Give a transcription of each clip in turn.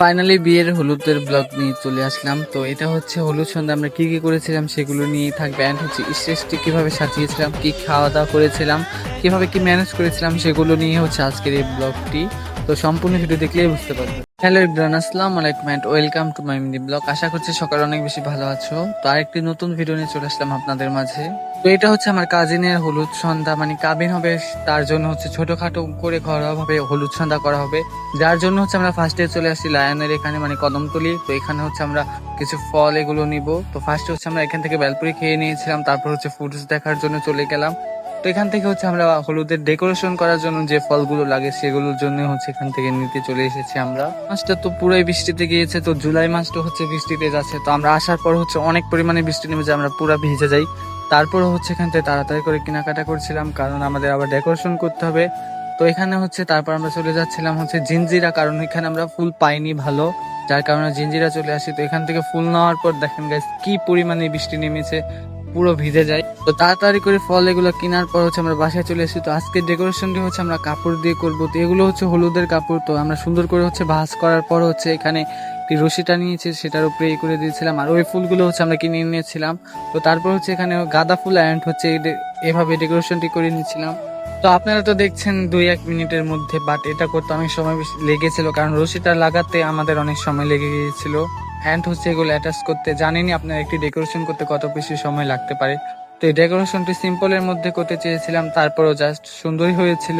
Finally বিয়ের হলুদের blog নিয়ে চলে আসলাম। তো এটা হচ্ছে হলুদ সন্ধ্যা আমরা কি কি করেছিলাম সেগুলো নিয়ে থাকবে, অ্যান্ড হচ্ছে স্টেজটি কিভাবে সাজিয়েছিলাম, কি খাওয়া দাওয়া করেছিলাম, কিভাবে কি ম্যানেজ করেছিলাম সেগুলো নিয়ে হচ্ছে আজকের এই ব্লগটি। তো সম্পূর্ণ ভিডিও দেখলেই বুঝতে পারবে। হ্যালো এভরিওয়ান, আসসালামু আলাইকুম and welcome to my mini blog. আশা করছি সকালে অনেক বেশি ভালো আছো। তো আরেকটি নতুন ভিডিও নিয়ে চলে আসলাম আপনাদের মাঝে। তো এটা হচ্ছে আমার কাজিনের হলুদ সন্ধ্যা, মানে কাবিন হবে, তার জন্য হচ্ছে ছোটখাটো করে ঘরোয়া ভাবে হলুদ সন্ধ্যা করা হবে। যার জন্য হচ্ছে আমরা ফার্স্টে চলে আসছি লায়নের এখানে, মানে কদমতলি। তো এখানে হচ্ছে আমরা কিছু ফল এগুলো নিব। তো ফার্স্টে হচ্ছে আমরা এখান থেকে বেলপুরি খেয়ে নিয়েছিলাম, তারপর হচ্ছে ফুডস দেখার জন্য চলে গেলাম। তো এখান থেকে হচ্ছে আমরা হলুদের ডেকোরেশন করার জন্য যে ফলগুলো লাগে সেগুলোর জন্য হচ্ছে এখান থেকে নিতে চলে এসেছি আমরা। মাসটা তো পুরাই বৃষ্টিতে গিয়েছে, তো জুলাই মাসটা হচ্ছে বৃষ্টিতে যাচ্ছে। তো আমরা আসার পর হচ্ছে অনেক পরিমাণে বৃষ্টি নেমে যায়, আমরা পুরা ভিজে যাই। তারপরে হচ্ছে এখান থেকে তাড়াতাড়ি করে কেনাকাটা করছিলাম, কারণ আমাদের আবার ডেকোরেশন করতে হবে। তো এখানে হচ্ছে তারপর আমরা চলে যাচ্ছিলাম হচ্ছে জিঞ্জিরা, কারণ এখানে আমরা ফুল পাইনি ভালো, যার কারণে জিঞ্জিরা চলে আসি। তো এখান থেকে ফুল নেওয়ার পর দেখেন গাইস কি পরিমাণে বৃষ্টি নেমেছে, পুরো ভিজে যায়। তো তাড়াতাড়ি করে ফল এগুলো কেনার পর হচ্ছে আমরা বাসায় চলে এসেছি। তো আজকের ডেকোরেশনটি হচ্ছে আমরা কাপড় দিয়ে করবো। তো এগুলো হচ্ছে হলুদের কাপড়। তো আমরা সুন্দর করে হচ্ছে ভাঁজ করার পর হচ্ছে এখানে একটি রশিটা নিয়েছি, সেটার উপরে করে দিয়েছিলাম। আর ওই ফুলগুলো হচ্ছে আমরা কিনে নিয়েছিলাম। তো তারপর হচ্ছে এখানে গাঁদা ফুল অ্যান্ড হচ্ছে এভাবে ডেকোরেশনটি করে নিয়েছিলাম। তো আপনারা তো দেখছেন 2-1 মিনিটের মধ্যে, বাট এটা করতে অনেক সময় লেগেছিল, কারণ রশিটা লাগাতে আমাদের অনেক সময় লেগে গিয়েছিল। অ্যান্ড হচ্ছে এগুলো অ্যাটাচ করতে, জানেনই আপনার একটি ডেকোরেশন করতে কত বেশি সময় লাগতে পারে। তো এই ডেকোরেশনটি সিম্পলের মধ্যে করতে চেয়েছিলাম, তারপরও জাস্ট সুন্দরই হয়েছিল।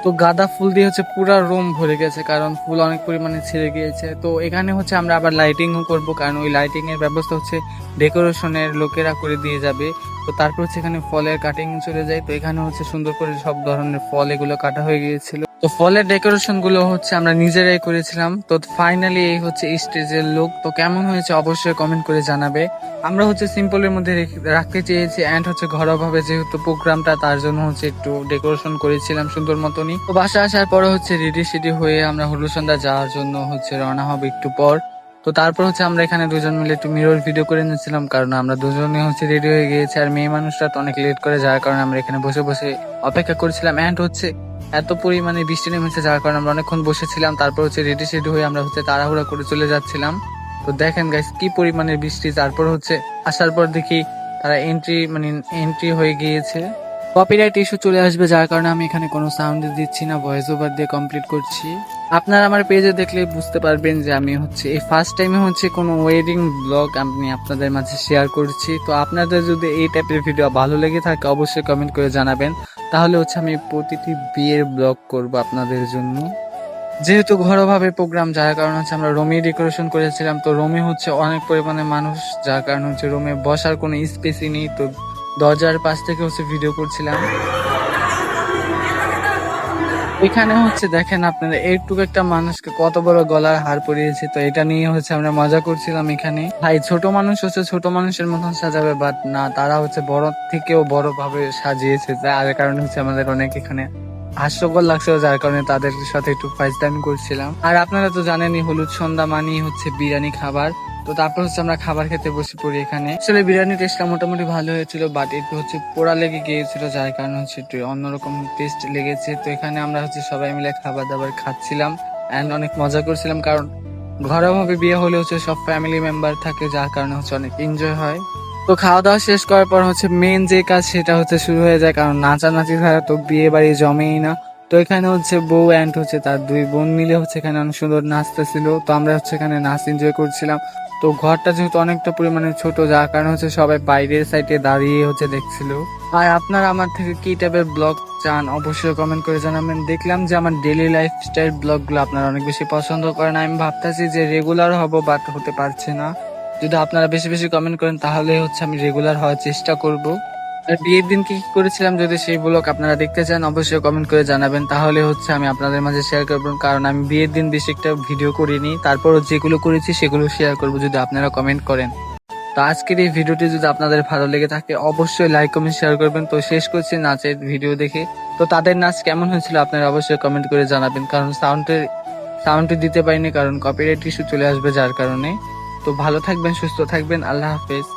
তো গাঁদা ফুল দিয়ে হচ্ছে পুরা রুম ভরে গেছে, কারণ ফুল অনেক পরিমাণে ছিঁড়ে গিয়েছে। তো এখানে হচ্ছে আমরা আবার লাইটিংও করব, কারণ ওই লাইটিং এর ব্যবস্থা হচ্ছে ডেকোরেশনের লোকেরা করে দিয়ে যাবে। তো তারপর হচ্ছে এখানে ফলের কাটিং চলে যায়। তো এখানে হচ্ছে সুন্দর করে সব ধরনের ফল এগুলো কাটা হয়ে গিয়েছিল। তো ফলের ডেকোরেশন গুলো হচ্ছে আমরা নিজেরাই করেছিলাম। তো ফাইনালি এই হচ্ছে স্টেজের লুক। তো কেমন হয়েছে অবশ্যই কমেন্ট করে জানাবে। আমরা হচ্ছে সিম্পলের মধ্যে রাখতে চেয়েছি, অ্যান্ড হচ্ছে ঘরোয়া ভাবে যেহেতু প্রোগ্রামটা, তার জন্য হচ্ছে একটু ডেকোরেশন করেছিলাম সুন্দর মতনই। তো বাসা আসার পরে হচ্ছে রেডি হয়ে আমরা হলুদ সন্ধ্যা যাওয়ার জন্য হচ্ছে রওনা হবে একটু পর। তো তারপর হচ্ছে আমরা এখানে দুজন মিলে একটু মিরর ভিডিও করে নিয়েছিলাম, কারণ আমরা দুজনে হচ্ছে রেডি হয়ে গিয়েছি। আর মেয়ে মানুষরা তো অনেক লেট করে, যার কারণে আমরা এখানে বসে বসে অপেক্ষা করছিলাম। অ্যান্ড হচ্ছে এত পরিমাণে বৃষ্টি নেমেছে, যার কারণে আমরা অনেকক্ষণ বসেছিলাম। তারপর হচ্ছে রেডি হয়ে আমরা হচ্ছে তাড়াহুড়া করে চলে যাচ্ছিলাম। তো দেখেন গাইস কি পরিমাণে বৃষ্টি। তারপর হচ্ছে আসার পর দেখি তারা এন্ট্রি হয়ে গিয়েছে। কপিরাইট ইস্যু চলে আসবে, যার কারণে আমি এখানে কোনো সাউন্ড দিচ্ছি না, ভয়েস ওভার দিয়ে কমপ্লিট করছি। আপনারা আমার পেজে দেখলে বুঝতে পারবেন যে আমি হচ্ছে এই ফার্স্ট টাইমে হচ্ছে কোনো ওয়েডিং ব্লগ আমি আপনাদের মাঝে শেয়ার করছি। তো আপনাদের যদি এই টাইপের ভিডিও ভালো লেগে থাকে অবশ্যই কমেন্ট করে জানাবেন, তাহলে হচ্ছে আমি প্রতিটি বিয়ের ব্লগ করব আপনাদের জন্য। যেহেতু ঘরোয়াভাবে প্রোগ্রাম, যার কারণে হচ্ছে আমরা রুমে ডেকোরেশন করেছিলাম। তো রুমে হচ্ছে অনেক পরিমাণে মানুষ, যার কারণে হচ্ছে রুমে বসার কোনো স্পেসই নেই। তো দরজার পাশ থেকে হচ্ছে ভিডিও করছিলাম। এখানে হচ্ছে দেখেন আপনারা এইটুকু একটা মানুষকে কত বড় গলার হার পরিয়েছে। তো এটা নিয়ে হচ্ছে আমরা মজা করছিলাম এখানে। ভাই ছোট মানুষ হচ্ছে ছোট মানুষের মতন সাজাবে, বাট না, তারা হচ্ছে বড় থেকেও বড় ভাবে সাজিয়েছে, যার কারণে হচ্ছে আমাদের অনেক এখানে হাস্যকর লাগছিল, যার কারণে তাদের সাথে একটু ফাইজলামি করছিলাম। আর আপনারা তো জানেনই হলুদ সন্ধ্যা মানেই হচ্ছে বিরিয়ানি খাবার। তো তারপর হচ্ছে আমরা খাবার খেতে বসে পড়ি এখানে। আসলে বিরিয়ানি টেস্টটা মোটামুটি ভালো হয়েছিল, বাট একটু হচ্ছে পোড়া লেগে গিয়েছিল, যার কারণে হচ্ছে একটু অন্যরকম টেস্ট লেগেছে। তো এখানে আমরা হচ্ছে সবাই মিলে খাবার দাবার খাচ্ছিলাম এন্ড অনেক মজা করছিলাম, কারণ ঘরোয়াভাবে বিয়ে হলে হচ্ছে সব ফ্যামিলি মেম্বার থাকে, যার কারণে হচ্ছে অনেক এনজয় হয়। তো খাওয়া দাওয়া শেষ করার পর হচ্ছে মেন যে কাজ সেটা হচ্ছে শুরু হয়ে যায়, কারণ নাচানাচি ছাড়া তো বিয়ে বাড়ি জমেই না। তো এখানে হচ্ছে বউ অ্যান্ড হচ্ছে তার 2 বোন মিলে হচ্ছে এখানে অনেক সুন্দর নাচতেছিল। তো আমরা হচ্ছে এখানে নাচ এনজয় করছিলাম। তো ঘরটা যেহেতু অনেকটা পরিমাণে ছোট, যার কারণে হচ্ছে সবাই বাইরের সাইডে দাঁড়িয়ে হচ্ছে দেখছিল। আর আপনারা আমার থেকে কি টাইপের ব্লগ চান অবশ্যই কমেন্ট করে জানাবেন। দেখলাম যে আমার ডেইলি লাইফস্টাইল ব্লগগুলো আপনারা অনেক বেশি পছন্দ করেন। আমি ভাবতেছি যে রেগুলার হব, বাট হতে পারছে না। যদি আপনারা বেশি বেশি কমেন্ট করেন তাহলে হচ্ছে আমি রেগুলার হওয়ার চেষ্টা করব। আর বিয়ের দিন কি কি করেছিলাম যদি সেই ব্লগ আপনারা দেখতে চান অবশ্যই কমেন্ট করে জানাবেন, তাহলে হচ্ছে আমি আপনাদের মাঝে শেয়ার করবো। কারণ আমি বিয়ের দিন বেশি একটা ভিডিও করিনি, তারপরও যেগুলো করেছি সেগুলো শেয়ার করব যদি আপনারা কমেন্ট করেন। তো আজকের এই ভিডিওটি যদি আপনাদের ভালো লেগে থাকে অবশ্যই লাইক কমেন্ট শেয়ার করবেন। তো শেষ করছি নাচের ভিডিও দেখে। তো তাদের নাচ কেমন হয়েছিল আপনারা অবশ্যই কমেন্ট করে জানাবেন, কারণ সাউন্ডটি দিতে পারিনি, কারণ কপিরাইট ইস্যু চলে আসবে, যার কারণে। তো ভালো থাকবেন, সুস্থ থাকবেন, আল্লাহ হাফেজ।